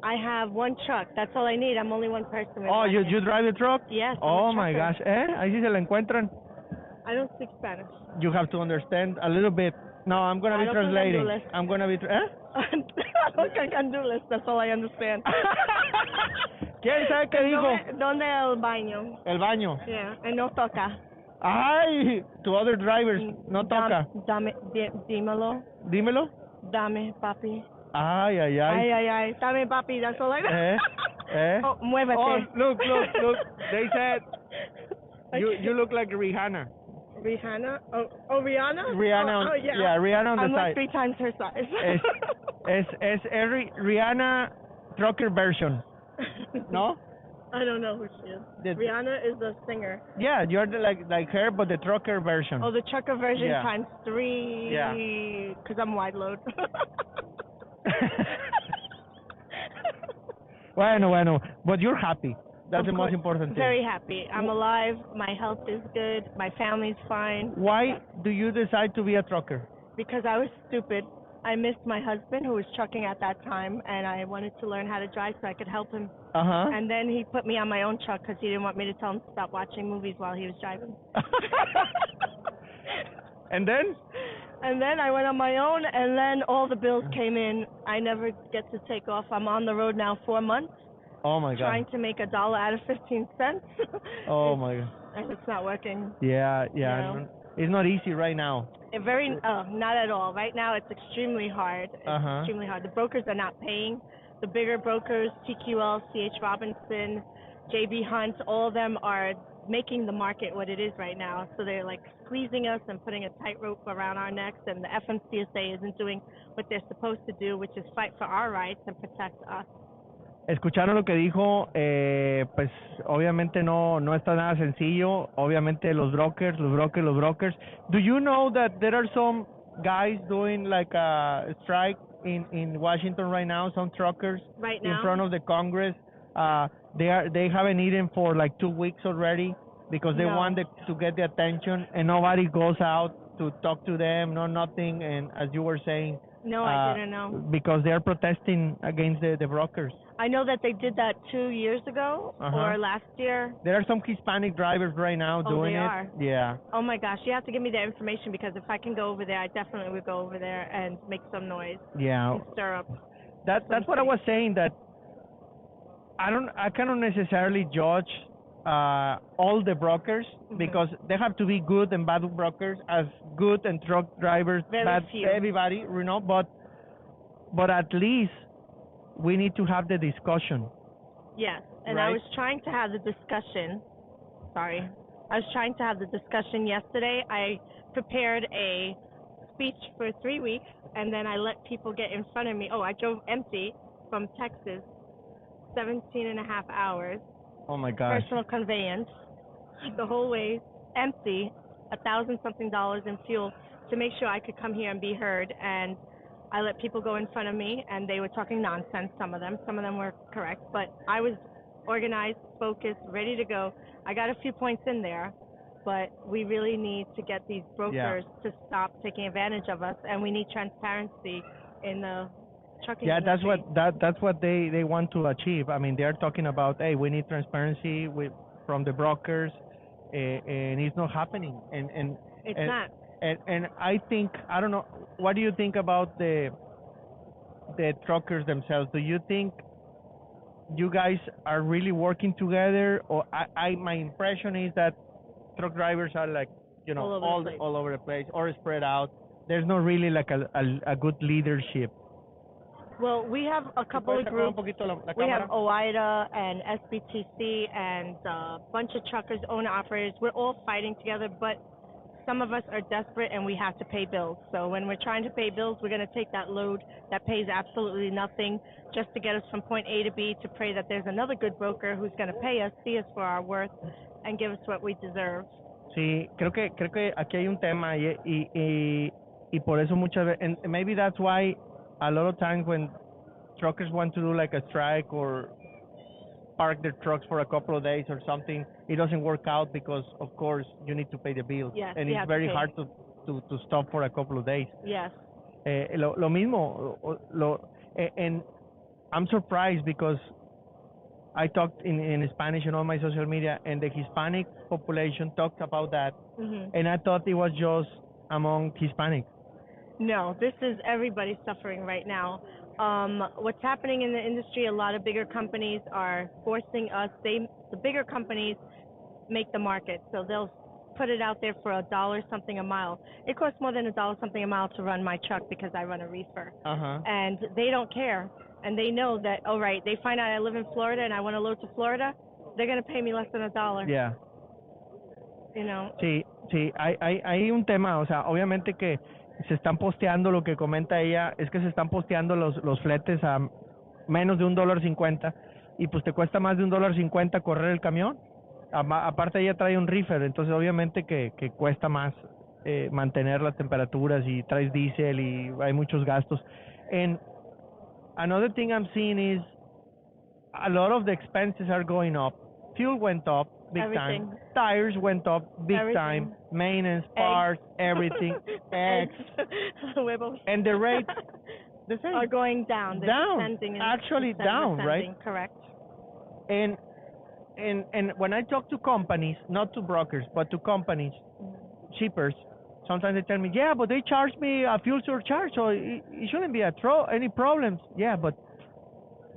I have one truck. That's all I need. I'm only one person. With Oh, one you hand. drive the truck? Yes. Oh I'm a my trucker. gosh. Ahí sí se la encuentran. I don't speak Spanish. You have to understand a little bit. No, I'm gonna be translating. I'm gonna be. I don't think I can do this. That's all I understand. ¿Quién sabe qué dijo? ¿Dónde el baño? El baño. Yeah, and no toca. Ay, to other drivers, no toca. Dímelo. Dímelo. Dame, papi. Ay, ay, ay. Ay. Dame, papi. That's all I know. Oh, muévete. Oh, look. They said you look like Rihanna. Rihanna? Oh, Rihanna? Rihanna. Oh, yeah. Yeah, Rihanna on the I'm side. like 3 times her size. Es every Rihanna trucker version. No? I don't know who she is. Rihanna is the singer. Yeah, you're like her, but the trucker version. Oh, the trucker version times 3. Yeah. Because I'm wide load. Bueno, but you're happy. That's the most important thing. Very happy. I'm alive. My health is good. My family's fine. Why do you decide to be a trucker? Because I was stupid. I missed my husband, who was trucking at that time, and I wanted to learn how to drive so I could help him. Uh-huh. And then he put me on my own truck because he didn't want me to tell him to stop watching movies while he was driving. And then? And then I went on my own, and then all the bills came in. I never get to take off. I'm on the road now 4 months. Oh my God. Trying to make $1 out of 15 cents. Oh my God. And it's not working. Yeah. You know? It's not easy right now. Not at all. Right now it's extremely hard. It's extremely hard. The brokers are not paying. The bigger brokers, TQL, CH Robinson, JB Hunt, all of them are making the market what it is right now. So they're like squeezing us and putting a tightrope around our necks, and the FMCSA isn't doing what they're supposed to do, which is fight for our rights and protect us. Escucharon lo que dijo, pues obviamente no está nada sencillo. Obviamente los brokers. Do you know that there are some guys doing like a strike in Washington right now? Some truckers right now in front of the Congress. They haven't eaten for like 2 weeks already because they want to get the attention, and nobody goes out to talk to them. No, nothing. And as you were saying. No, I didn't know. Because they are protesting against the brokers. I know that they did that 2 years ago or last year. There are some Hispanic drivers right now doing it. Oh, they are? Yeah. Oh my gosh, you have to give me that information, because if I can go over there, I definitely would go over there and make some noise. Yeah. And stir up. That's what I was saying, that I cannot necessarily judge all the brokers, because they have to be good and bad brokers, as good and truck drivers, bad few. Everybody, you know, but at least we need to have the discussion. Yes, and right? I was trying to have the discussion. I was trying to have the discussion yesterday. I prepared a speech for 3 weeks, and then I let people get in front of me. Oh, I drove empty from Texas, 17 and a half hours. Oh my gosh. Personal conveyance, the whole way, empty, $1,000-something in fuel to make sure I could come here and be heard. And I let people go in front of me, and they were talking nonsense, some of them were correct, but I was organized, focused, ready to go. I got a few points in there, but we really need to get these brokers to stop taking advantage of us, and we need transparency in the trucking industry. That's what they want to achieve. I mean, they're talking about, hey, we need transparency from the brokers, and it's not happening. And it's not. And I think, I don't know, what do you think about the truckers themselves? Do you think you guys are really working together? Or my impression is that truck drivers are like, you know, all over the place or spread out. There's not really like a good leadership. Well, we have a couple of groups. We have OIDA and SBTC and a bunch of truckers, owner-operators. We're all fighting together, but some of us are desperate and we have to pay bills. So when we're trying to pay bills, we're going to take that load that pays absolutely nothing just to get us from point A to B, to pray that there's another good broker who's going to pay us, see us for our worth, and give us what we deserve. Sí, creo que aquí hay un tema y por eso muchas veces, and maybe that's why a lot of times when truckers want to do like a strike or park their trucks for a couple of days or something, it doesn't work out because, of course, you need to pay the bills. Yes, and it's very hard to stop for a couple of days. Yes. Lo mismo, and I'm surprised because I talked in Spanish in all my social media, and the Hispanic population talked about that, and I thought it was just among Hispanics. No, this is everybody suffering right now. What's happening in the industry, a lot of bigger companies are forcing us, the bigger companies make the market, so they'll put it out there for $1 something a mile. It costs more than $1 something a mile to run my truck because I run a reefer. And they don't care. And they know that, oh, right, they find out I live in Florida and I want to load to Florida, they're going to pay me less than $1. Yeah. You know? Sí, hay un tema, o sea, obviamente que se están posteando, lo que comenta ella es que se están posteando los fletes a menos de $1.50 y pues te cuesta más de $1.50 correr el camión. Aparte ella trae un reefer, entonces obviamente que cuesta más mantener las temperaturas y traes diésel y hay muchos gastos. And another thing I'm seeing is a lot of the expenses are going up. Fuel went up big Everything. time. Tires went up big Everything. time. Maintenance, parts, everything. Eggs. Huevos. And the rates the same. Are going down. They're descending. Actually down, right? Correct. And when I talk to companies, not to brokers, but to companies, shippers, sometimes they tell me, yeah, but they charge me a fuel surcharge, so it shouldn't be any problems. Yeah, but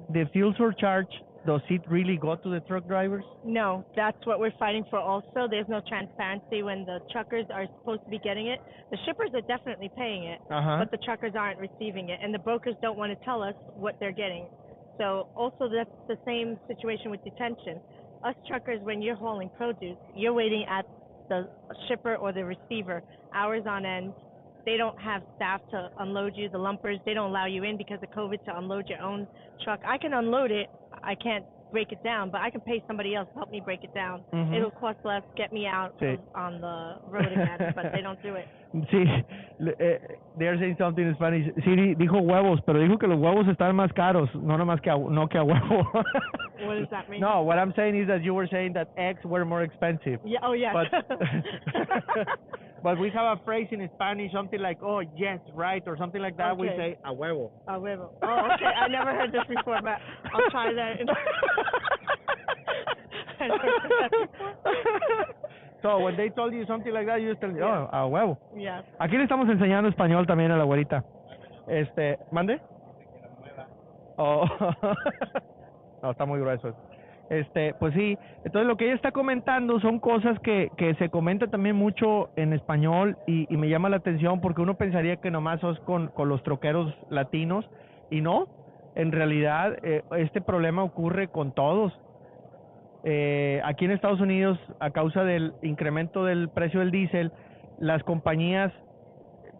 the fuel surcharge, does it really go to the truck drivers? No, that's what we're fighting for also. There's no transparency when the truckers are supposed to be getting it. The shippers are definitely paying it, but the truckers aren't receiving it, and the brokers don't want to tell us what they're getting. So also that's the same situation with detention. Us truckers, when you're hauling produce, you're waiting at the shipper or the receiver hours on end. They don't have staff to unload you. The lumpers, they don't allow you in because of COVID to unload your own truck. I can unload it. I can't break it down, but I can pay somebody else to help me break it down. It'll cost less, get me out on the road again, but they don't do it. Sí, they're saying something in Spanish. Sí, dijo huevos, pero dijo que los huevos están más caros, no nomás que no que a huevo. What does that mean? No, what I'm saying is that you were saying that eggs were more expensive. Yeah, oh yeah. But we have a phrase in Spanish, something like, oh, yes, right, or something like that. We say, a huevo. A huevo. Oh, okay. I never heard this before, but I'll try that. I never heard that before. So, when they told you something like that, you just tell me, oh, a huevo. Yes. Aquí le estamos enseñando español también a la güerita. ¿Mande? Oh. No, está muy grueso. Pues sí, entonces lo que ella está comentando son cosas que se comenta también mucho en español y me llama la atención porque uno pensaría que nomás sos con los troqueros latinos y no, en realidad este problema ocurre con todos. Aquí en Estados Unidos, a causa del incremento del precio del diésel, las compañías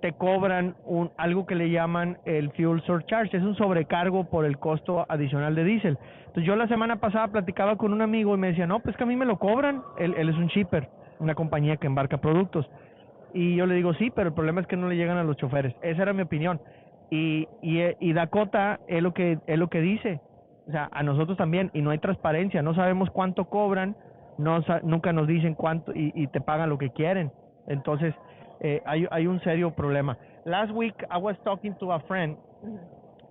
te cobran algo que le llaman el fuel surcharge, es un sobrecargo por el costo adicional de diésel. Entonces yo la semana pasada platicaba con un amigo y me decía, no, pues que a mí me lo cobran, él es un shipper, una compañía que embarca productos. Y yo le digo, sí, pero el problema es que no le llegan a los choferes. Esa era mi opinión. Y Dakota es lo que dice, o sea, a nosotros también, y no hay transparencia, no sabemos cuánto cobran, nunca nos dicen cuánto y te pagan lo que quieren. Entonces, hay un serio problema. Last week, I was talking to a friend.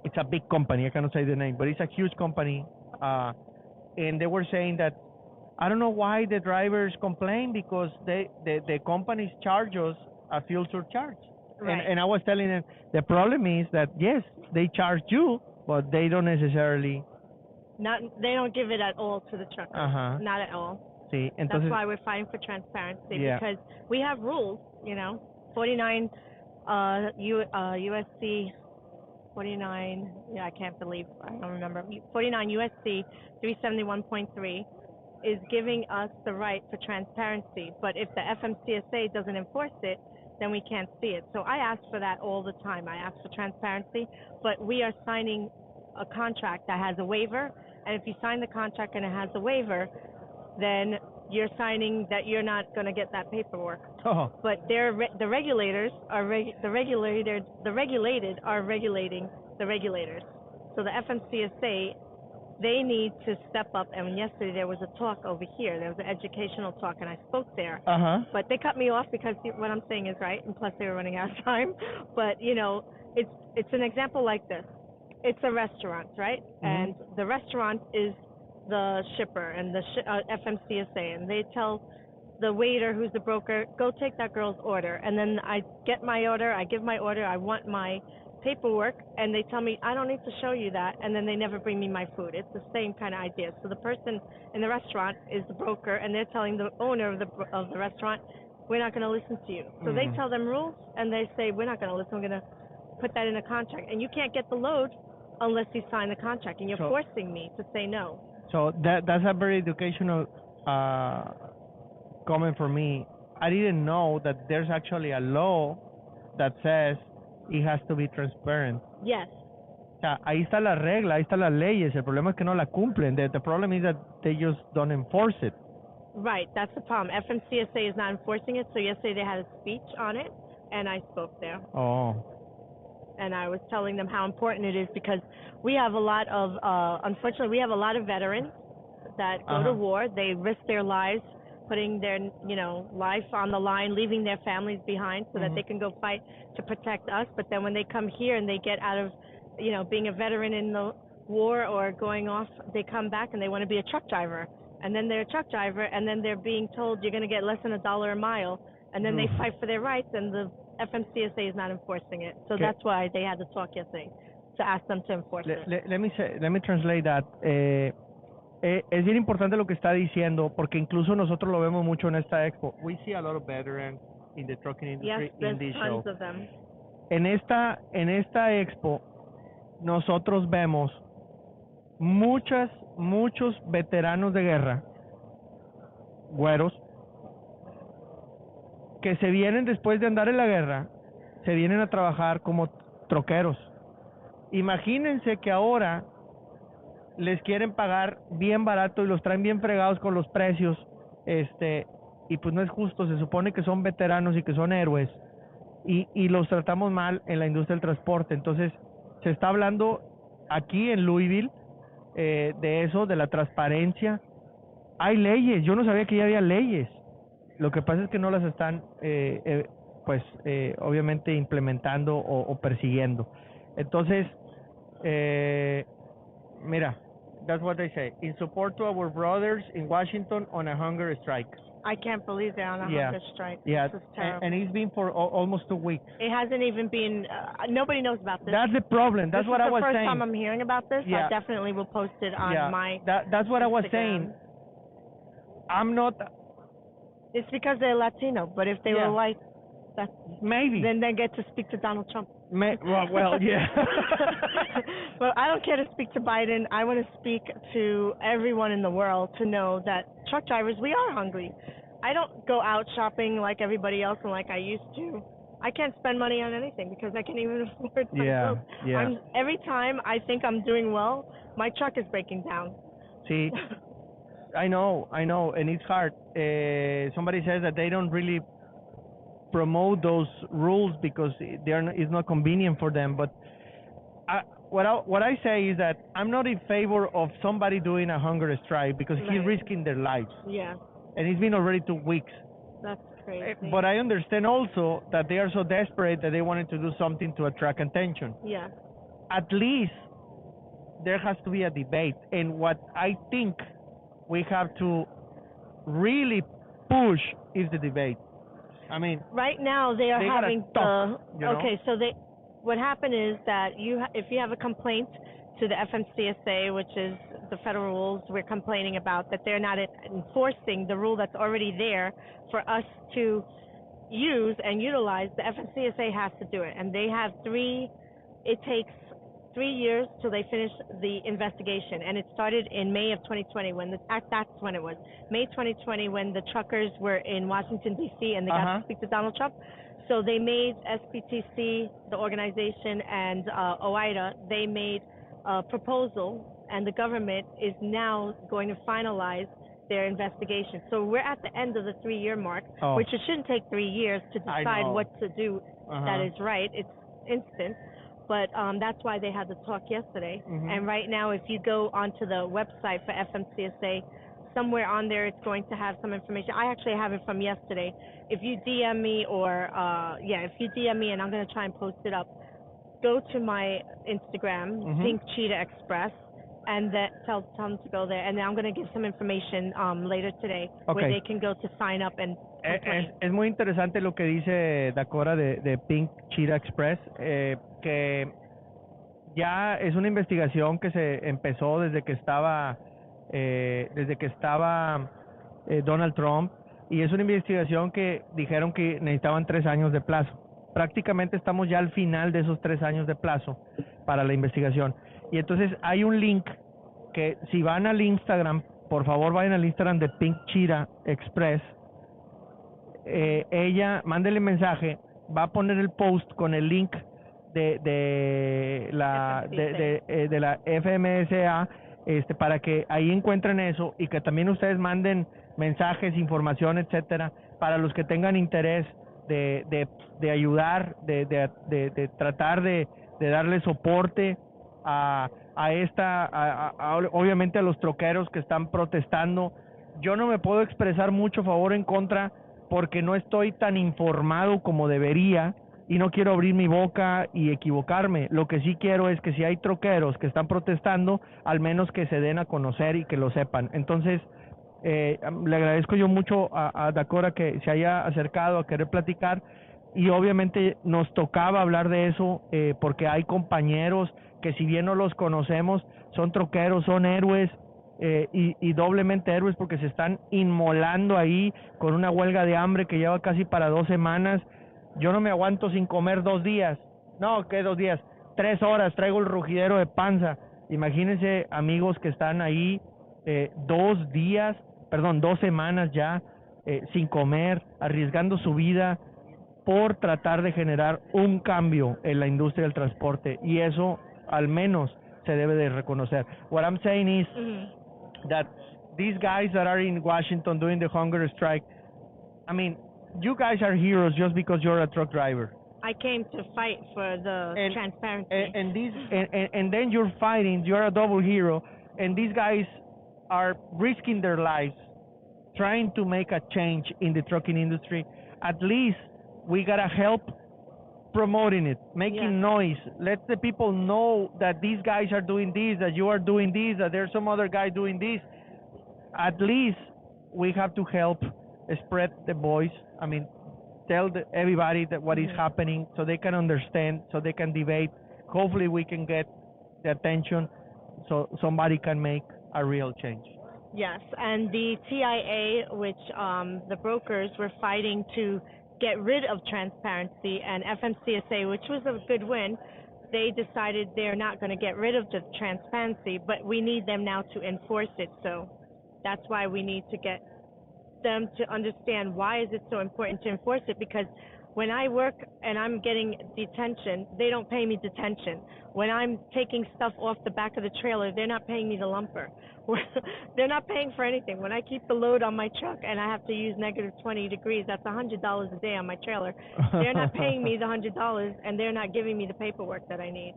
It's a big company. I cannot say the name, but it's a huge company. And they were saying that I don't know why the drivers complain because the companies charge us a fuel surcharge. Right. And I was telling them the problem is that yes, they charge you, but they don't necessarily. They don't give it at all to the truckers. Not at all. Sí, entonces, that's why we're fighting for transparency because we have rules, 49 USC 49, I can't believe, I don't remember, 49 USC 371.3 is giving us the right for transparency, but if the FMCSA doesn't enforce it, then we can't see it. So I ask for that all the time. I ask for transparency, but we are signing a contract that has a waiver, and if you sign the contract and it has a waiver, then you're signing that you're not going to get that paperwork. But the regulators are the regulated are regulating the regulators. So the FMCSA, they need to step up. And yesterday there was a talk over here. There was an educational talk, and I spoke there. But they cut me off because what I'm saying is right, and plus they were running out of time. But it's an example like this. it's a restaurant, right? And the restaurant is the shipper and the FMCSA, and they tell the waiter who's the broker, go take that girl's order. And then I get my order, I give my order, I want my paperwork, and they tell me, I don't need to show you that, and then they never bring me my food. It's the same kind of idea. So the person in the restaurant is the broker, and they're telling the owner of the restaurant, we're not going to listen to you. So they tell them rules, and they say, we're not going to listen, we're going to put that in a contract. And you can't get the load unless you sign the contract, and you're forcing me to say no. So that's a very educational comment for me. I didn't know that there's actually a law that says it has to be transparent. Yes. O sea, ahí está la regla, ahí están las leyes. El problema es que no la cumplen. The problem is that they just don't enforce it. Right, that's the problem. FMCSA is not enforcing it, so yesterday they had a speech on it, and I spoke there. Oh. And I was telling them how important it is because we have a lot of, unfortunately, we have a lot of veterans that go to war. They risk their lives, putting their, life on the line, leaving their families behind so that they can go fight to protect us. But then when they come here and they get out of, being a veteran in the war or going off, they come back and they want to be a truck driver. And then they're a truck driver, and then they're being told you're going to get less than $1 a mile. And then they fight for their rights, and the FMCSA is not enforcing it. So that's why they had the talk yesterday, to ask them to enforce it. Let me translate that. Es bien importante lo que está diciendo, porque incluso nosotros lo vemos mucho en esta expo. We see a lot of veterans in the trucking industry in this show. Yes, there's tons of them. En esta expo, nosotros vemos muchos veteranos de guerra, güeros, que se vienen después de andar en la guerra, se vienen a trabajar como troqueros. Imagínense que ahora les quieren pagar bien barato y los traen bien fregados con los precios, y pues no es justo. Se supone que son veteranos y que son héroes, y los tratamos mal en la industria del transporte. Entonces, se está hablando aquí en Louisville de eso, de la transparencia. Hay leyes, yo no sabía que ya había leyes. Lo que pasa es que no las están, obviamente implementando o persiguiendo. Entonces, mira, that's what they say. In support to our brothers in Washington on a hunger strike. I can't believe they're on a hunger strike. Yeah, this is terrible. And it's been for almost 2 weeks. It hasn't even been, nobody knows about this. That's the problem. That's what I was saying. This is the first time I'm hearing about this. I definitely will post it on my That's what I was saying. I'm not... It's because they're Latino, but if they were white, that's maybe. Then they get to speak to Donald Trump. Well, yeah. Well, I don't care to speak to Biden. I want to speak to everyone in the world to know that truck drivers, we are hungry. I don't go out shopping like everybody else and like I used to. I can't spend money on anything because I can't even afford my clothes. Yeah. Every time I think I'm doing well, my truck is breaking down. See, I know, and it's hard. Somebody says that they don't really promote those rules because it's not convenient for them. But what I say is that I'm not in favor of somebody doing a hunger strike because he's risking their lives. Yeah. And it's been already 2 weeks. That's crazy. But I understand also that they are so desperate that they wanted to do something to attract attention. Yeah. At least there has to be a debate. And what I think we have to really push is the debate. I mean, right now they are having okay. So what happened is that if you have a complaint to the FMCSA, which is the federal rules we're complaining about, that they're not enforcing the rule that's already there for us to use and utilize, the FMCSA has to do it, and they have it takes 3 years till they finish the investigation, and it started in May of 2020 that's when it was. May 2020 when the truckers were in Washington, D.C. and they got to speak to Donald Trump. So they made SPTC, the organization, and OIDA, they made a proposal, and the government is now going to finalize their investigation. So we're at the end of the 3-year mark, which it shouldn't take 3 years to decide what to do that is right. It's instant. But that's why they had the talk yesterday. And right now, if you go onto the website for FMCSA, somewhere on there it's going to have some information. I actually have it from yesterday. If you DM me if you DM me, and I'm going to try and post it up, go to my Instagram, Pink Cheetah Express, and that tell them to go there. And then I'm going to give some information later today where they can go to sign up and complain. Es muy interesante lo que dice Dakota de Pink Cheetah Express, que ya es una investigación que se empezó desde que estaba Donald Trump, y es una investigación que dijeron que necesitaban 3 años de plazo. Prácticamente estamos ya al final de esos 3 años de plazo para la investigación. Y entonces hay un link que, si van al Instagram, por favor vayan al Instagram de Pink Cheetah Express, ella, mándele mensaje, va a poner el post con el link de la FMSA, para que ahí encuentren eso, y que también ustedes manden mensajes, información, etcétera, para los que tengan interés de ayudar, de tratar de darle soporte obviamente a los troqueros que están protestando. Yo no me puedo expresar mucho a favor o en contra porque no estoy tan informado como debería, y no quiero abrir mi boca y equivocarme. Lo que sí quiero es que si hay troqueros que están protestando, al menos que se den a conocer y que lo sepan. Entonces, le agradezco yo mucho a Dakota que se haya acercado a querer platicar, y obviamente nos tocaba hablar de eso, porque hay compañeros que, si bien no los conocemos, son troqueros, son héroes, y doblemente héroes, porque se están inmolando ahí con una huelga de hambre que lleva casi para 2 semanas. Yo no me aguanto sin comer 2 días. No, ¿qué 2 días? 3 horas, traigo el rugidero de panza. Imagínense, amigos, que están ahí 2 semanas ya sin comer, arriesgando su vida por tratar de generar un cambio en la industria del transporte, y eso al menos se debe de reconocer. What I'm saying is that these guys that are in Washington doing the hunger strike, I mean, you guys are heroes just because you're a truck driver. I came to fight for the transparency. And then you're fighting, you're a double hero, and these guys are risking their lives trying to make a change in the trucking industry. At least we gotta help promoting it, making noise. Let the people know that these guys are doing this, that you are doing this, that there's some other guy doing this. At least we have to help spread the voice. I mean, tell everybody that what is happening, so they can understand, so they can debate. Hopefully we can get the attention so somebody can make a real change. Yes, and the TIA, which the brokers were fighting to get rid of transparency, and FMCSA, which was a good win, they decided they're not going to get rid of the transparency, but we need them now to enforce it. So that's why we need to get them to understand why is it so important to enforce it, because when I work and I'm getting detention, they don't pay me detention. When I'm taking stuff off the back of the trailer, they're not paying me the lumper. They're not paying for anything. When I keep the load on my truck and I have to use negative 20 degrees, that's $100 a day on my trailer. They're not paying me the $100, and they're not giving me the paperwork that I need.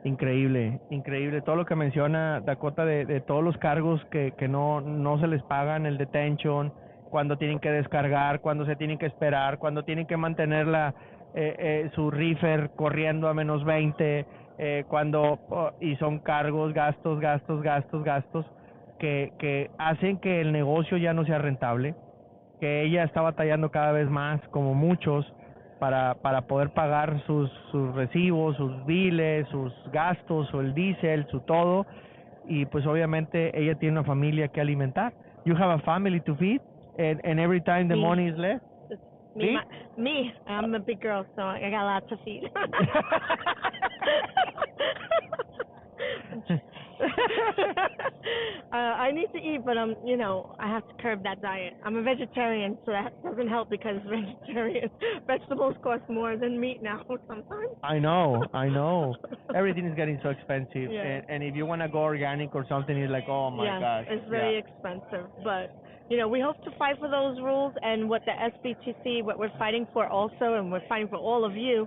Increíble, increíble todo lo que menciona Dakota de todos los cargos que no se les pagan, el detention, cuando tienen que descargar, cuando se tienen que esperar, cuando tienen que mantener su reefer corriendo a menos 20, y son cargos, gastos que hacen que el negocio ya no sea rentable, que ella está batallando cada vez más, como muchos, para poder pagar sus recibos, sus biles, sus gastos, o el diésel, su todo, y pues obviamente ella tiene una familia que alimentar. You have a family to feed, and every time the money is left. Me, I'm a big girl, so I got lots to feed. I need to eat, but I have to curb that diet. I'm a vegetarian, so that doesn't help, because vegetables cost more than meat now sometimes. I know. Everything is getting so expensive, and if you want to go organic or something, it's like, oh my gosh. It's very expensive, but we hope to fight for those rules, and what the SBTC, what we're fighting for also, and we're fighting for all of you,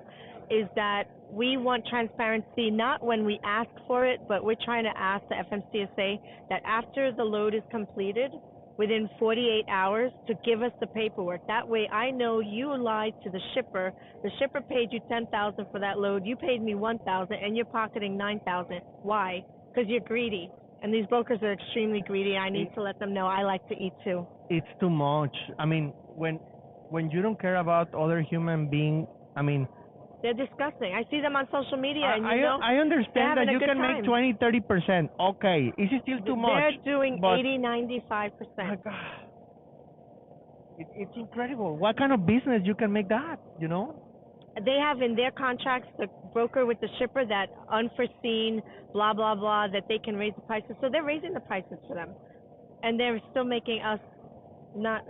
is that we want transparency not when we ask for it, but we're trying to ask the FMCSA that after the load is completed, within 48 hours to give us the paperwork. That way I know you lied to the shipper. The shipper paid you $10,000 for that load. You paid me $1,000 and you're pocketing $9,000. Why? Because you're greedy. And these brokers are extremely greedy. I need to let them know I like to eat too. It's too much. I mean, when you don't care about other human being, I mean, they're disgusting. I see them on social media, and I understand that you can make 20-30%. Okay, is it still too much? They're doing 80-95%. My God, it's incredible. What kind of business you can make that? You know? They have in their contracts the broker with the shipper that unforeseen, blah blah blah, that they can raise the prices. So they're raising the prices for them, and they're still making us not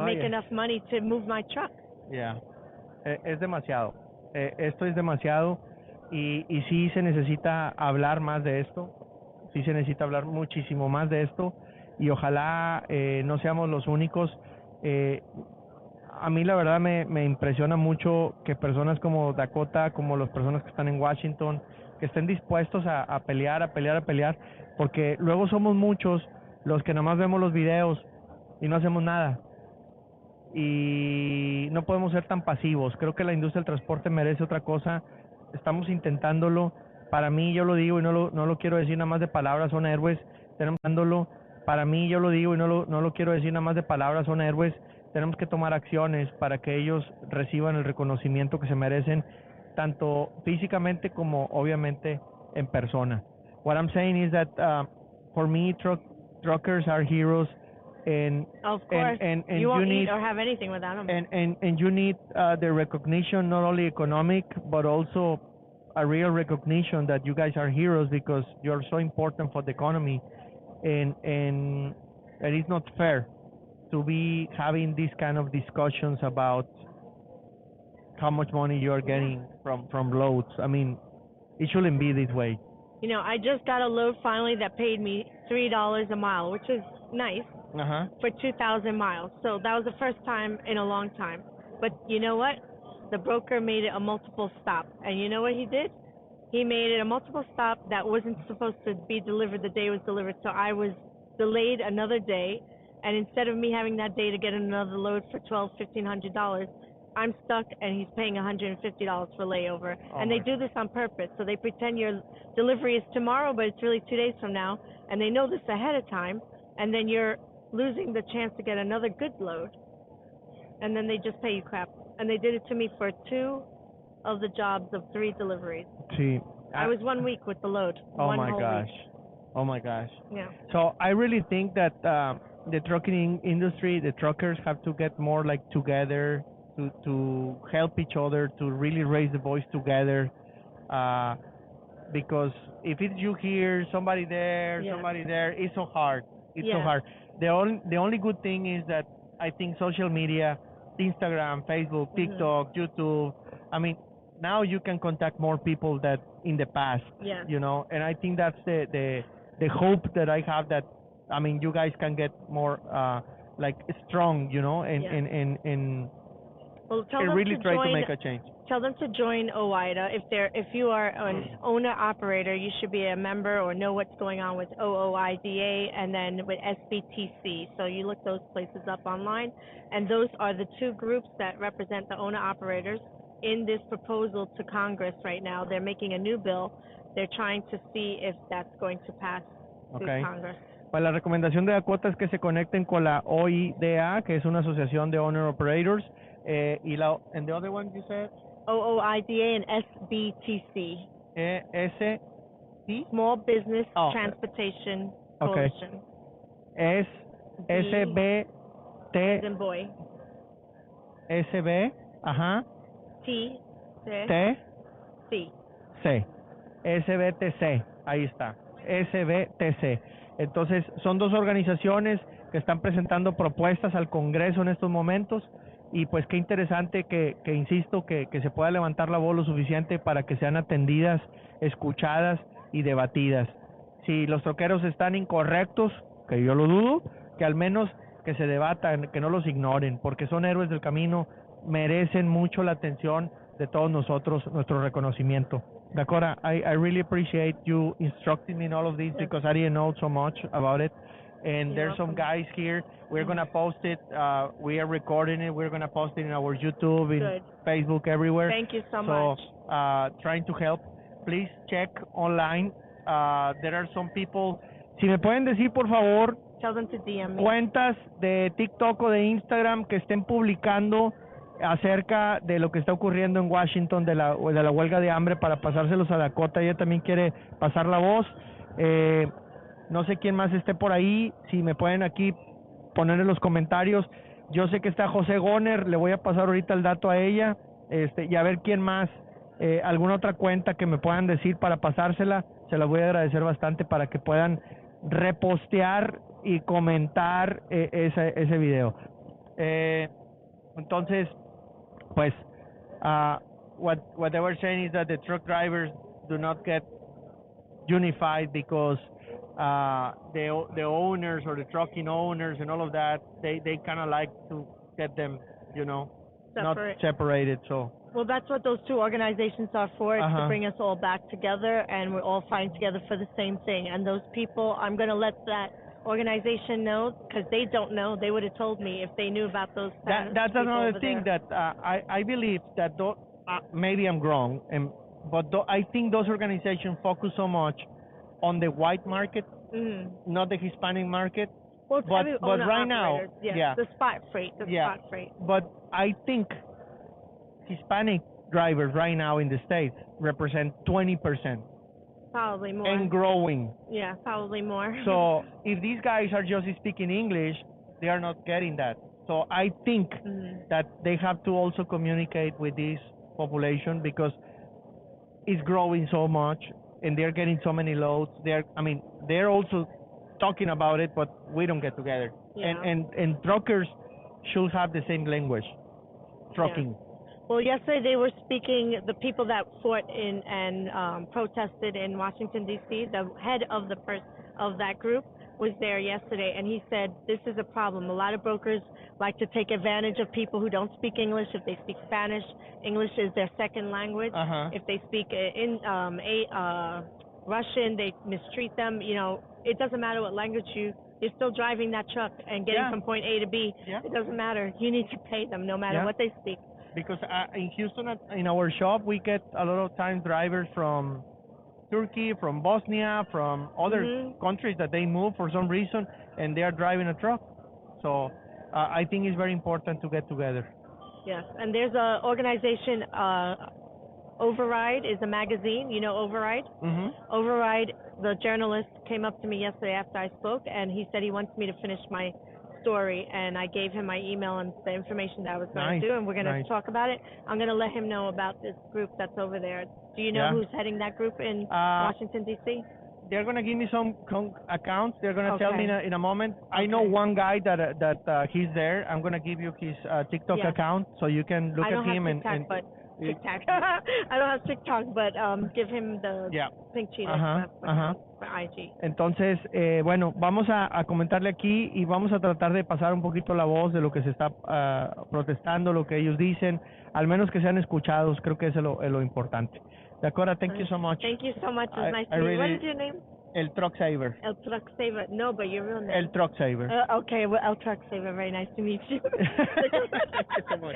make enough money to move my truck. Yeah, es demasiado. Esto es demasiado y sí se necesita hablar más de esto, sí se necesita hablar muchísimo más de esto y ojalá no seamos los únicos. A mí la verdad me impresiona mucho que personas como Dakota, como las personas que están en Washington, que estén dispuestos a pelear, porque luego somos muchos los que nomás vemos los videos y no hacemos nada. Y no podemos ser tan pasivos. Creo que la industria del transporte merece otra cosa. Estamos intentándolo. Para mí, yo lo digo y no lo quiero decir nada más de palabras, son héroes. Tenemos dándolo. Para mí, yo lo digo y no lo quiero decir nada más de palabras, son héroes. Tenemos que tomar acciones para que ellos reciban el reconocimiento que se merecen, tanto físicamente como obviamente en persona. What I'm saying is that for me, truckers are heroes. And of course, and you won't need eat or have anything without them. And you need the recognition, not only economic but also a real recognition that you guys are heroes because you're so important for the economy, and it's not fair to be having these kind of discussions about how much money you are getting from loads. I mean, it shouldn't be this way. You know, I just got a load finally that paid me $3 a mile, which is nice. For 2,000 miles. So that was the first time in a long time. But you know what? The broker made it a multiple stop. And you know what he did? He made it a multiple stop that wasn't supposed to be delivered the day it was delivered. So I was delayed another day. And instead of me having that day to get another load for $1,500, I'm stuck and he's paying $150 for layover. And they do this on purpose. So they pretend your delivery is tomorrow, but it's really 2 days from now. And they know this ahead of time. And then you're losing the chance to get another good load, and then they just pay you crap. And they did it to me for 2 of the jobs of 3 deliveries. Sí. I was 1 week with the load. Oh one my whole gosh. Week. Oh my gosh. Yeah. So I really think that the trucking industry, the truckers have to get more like together to help each other, to really raise the voice together. Because if it's you here, somebody there, it's so hard. It's so hard. The only good thing is that I think social media, Instagram, Facebook, TikTok, YouTube, I mean, now you can contact more people that in the past, you know, and I think that's the hope that I have, that, I mean, you guys can get more like strong, you know, and really try to make a change. Tell them to join OOIDA. If you are an owner-operator, you should be a member or know what's going on with OOIDA and then with SBTC. So you look those places up online, and those are the 2 groups that represent the owner-operators in this proposal to Congress right now. They're making a new bill. They're trying to see if that's going to pass through Congress. Pues la recomendación de Dakota es que se conecten con la OIDA, que es una asociación de owner-operators, and the other one you said? OOIDA and SBTC. Small Business Transportation Coalition. SBT. Boy. SB. T. C. C. SBTC. Ahí está. SBTC. Entonces, son 2 organizaciones que están presentando propuestas al Congreso en estos momentos. Y pues qué interesante que insisto, que se pueda levantar la voz lo suficiente para que sean atendidas, escuchadas y debatidas. Si los troqueros están incorrectos, que yo lo dudo, que al menos que se debatan, que no los ignoren, porque son héroes del camino, merecen mucho la atención de todos nosotros, nuestro reconocimiento. Dakota, I really appreciate you instructing me in all of this because I didn't know so much about it. and You're there's some welcome. guys here. We're gonna post it. We are recording it. We're gonna post it in our YouTube, in Good. Facebook, everywhere. Thank you so So, much. trying to help. Please check online. There are some people. Si me pueden decir, por favor, Tell them to DM me. cuentas de TikTok o de Instagram que estén publicando acerca de lo que está ocurriendo en Washington de la huelga de hambre para pasárselos a Dakota. Ella también quiere pasar la voz. No sé quién más esté por ahí, si me pueden aquí poner en los comentarios. Yo sé que está José Goner, le voy a pasar ahorita el dato a ella, y a ver quién más, alguna otra cuenta que me puedan decir para pasársela, se las voy a agradecer bastante para que puedan repostear y comentar ese video. Entonces, pues, what they were saying is that the truck drivers do not get unified because the owners or the trucking owners and all of that, they kind of like to get them, not separated. So. Well, that's what those two organizations are for. It's to Uh-huh. bring us all back together, and we're all fighting together for the same thing. And those people, I'm going to let that organization know, because they don't know. They would have told me if they knew about those. That's people another over thing there. that I believe that maybe I'm wrong, but I think those organizations focus so much on the white market, not the Hispanic market. Well, it's but right now, operators, yes, yeah. the spot freight, spot freight. But I think Hispanic drivers right now in the States represent 20% Probably more. and growing. Yeah, probably more. So if these guys are just speaking English, they are not getting that. So I think that they have to also communicate with this population because it's growing so much and they're getting so many loads. They're also talking about it, but we don't get together. Yeah. And truckers should have the same language. Trucking. Yeah. Well, yesterday they were speaking, the people that fought in and protested in Washington, D.C., the head of that group was there yesterday, and he said this is a problem. A lot of brokers like to take advantage of people who don't speak English. If they speak Spanish, English is their second language. If they speak Russian, they mistreat them. It doesn't matter what language you're still driving that truck and getting from point A to B. Yeah. It doesn't matter. You need to pay them no matter what they speak. Because in Houston, in our shop, we get a lot of times drivers from Turkey, from Bosnia, from other countries that they move for some reason, and they are driving a truck. So I think it's very important to get together. Yes, and there's a organization, Override is a magazine. You know Override? Override, the journalist came up to me yesterday after I spoke, and he said he wants me to finish my story, and I gave him my email and the information that I was going to do, and we're going to talk about it. I'm going to let him know about this group that's over there. Do you know who's heading that group in Washington, D.C.? They're going to give me some accounts. They're going to tell me in a moment. Okay. I know one guy that he's there. I'm going to give you his TikTok account so you can look at him. TikTok. I don't have TikTok, but give him the pink cheetah for IG. Entonces, bueno, vamos a comentarle aquí y vamos a tratar de pasar un poquito la voz de lo que se está protestando, lo que ellos dicen, al menos que sean escuchados, creo que es lo importante. Dakota, thank you so much. Thank you so much. It's nice to meet you. What is your name? El Truck Saver. El Truck Saver. No, but your real name. El Truck Saver. Okay, well, El Truck Saver. Very nice to meet you. Thank you so much.